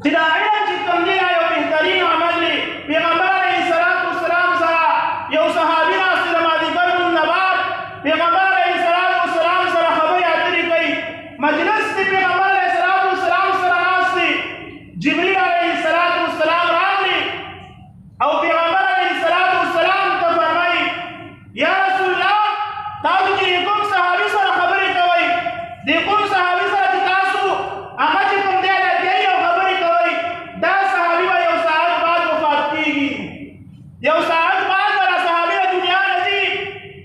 چې دا علم چې کوم دی یو بهترین عمل دی. پیغمبر علیه السلام سره یو صحابي ناست د مازدیګر لمونځ نه بعد پیغمبر علیه السلام سره خبرې اترې کوي. مجلس دی پیغمبر علیه السلام سره ناست دی. جبریل علیه السلام راغلی او پیغمبر علیه السلام ته فرمایي یا رسول الله تاسو چې کوم صحابي سره خبرې کوئ د کوم صحابي سره چې تاسو هغه چې کوم دی لګیږي او خبرې کوئ دا صحابي به یو ساعت بعد وفات کېږي. یو ساعت بعد به صحابي د دنیا نه ځي.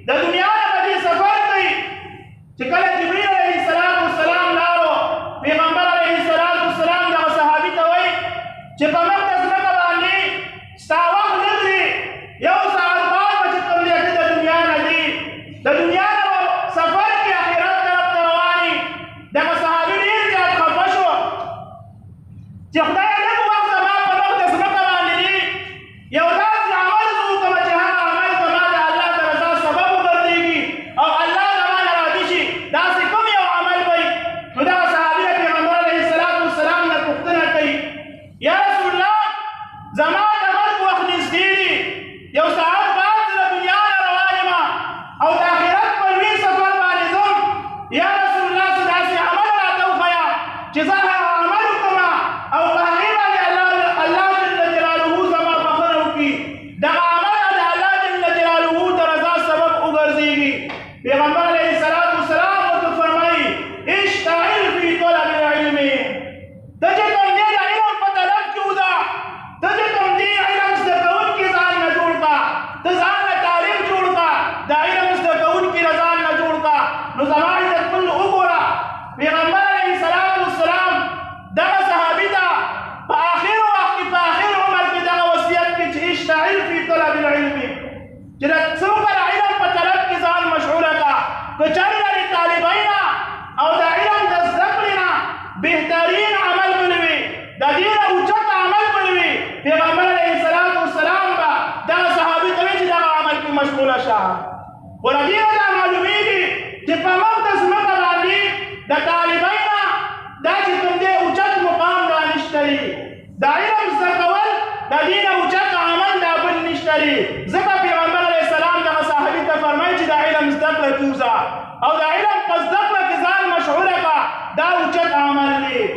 د دنیا نه به سفر کوي. چې کله جبریل علیه السلام لاړو پیغمبر علیه السلام دغه صحابي ته وایي چې په موږ د ځمکه باندې ستا وخت لږ دی. یو ساعت بعد به چې کوم دی د دنیا نه ځي. د دنیا نه به سفر کې آخرت طرف ته روان وي. دغه صحابي ډېر زیات خفه شو چې خدایه لږ وخت زما په موږ د ځمکه باندې دی. یو داسې عمل زه وکړم چې هغه عمل زما د الله د رضا سبب وګرځېږي او الله زما نه راضي شي. داسې کوم یو عمل وي. نو دغه صحابي د پیغمبر علیه السلام نه پوښتنه کوي یا رسول الله زما د مرګ وخت نږدې دی. یو ساعت بعد د دنیا نه روان یم او د آخرت په لوی سفر باندې ځم. یا رسول الله څه داسې عمل راته وښیه چې زه هغه عمل وکړم او په هغې باندې الله جل جلاله زما بښنه وکړي. دغه عمل د الله جل جلاله د رضا سبب وګرځېږي. پیغمبر علیه السلام ورته فرمایي اشتغل فی طلب العلم. ته چې کوم دی د علم په طلب کې وځه. ته چې کوم دی علم زده کوونکي ځان نه جوړ کړه. ته ځان نه تعلیم جوړ کړه. د علم زده کوونکي له ځان نه جوړ کړه. نو زما عزتمن وګوره پیغمبر علیه السلام دغه صحابي ته په آخر وخت کې په آخر عمر کې دغه وصیت کې چې اشتغل فی طلب العلم چې څوک د علم په طلب کې ځان مشغوله کړه. که چېرې د طالبینه او د علم د زده کړې نه بهترین عمل بل وي د دې نه اوچت عمل بل وي پیغمبر علیه السلام به دغه صحابي ته وایي چې دغه عمل کې مشغوله شه. خو له دې نه دا معلومېږي چې په موږ د ځمکه باندې د طالبینه دا چې کوم دی اوچت مقام دا نشته دی. د علم زده کول د دې نه اوچت عمل دا بل نشته دی. ځکه پیغمبر علیه السلام دغه صحابي ته فرمایي چې د علم زده کړه کې وځه او د علم په زده کړه کې ځان مشغوله کړه. دا اوچت عمل دی.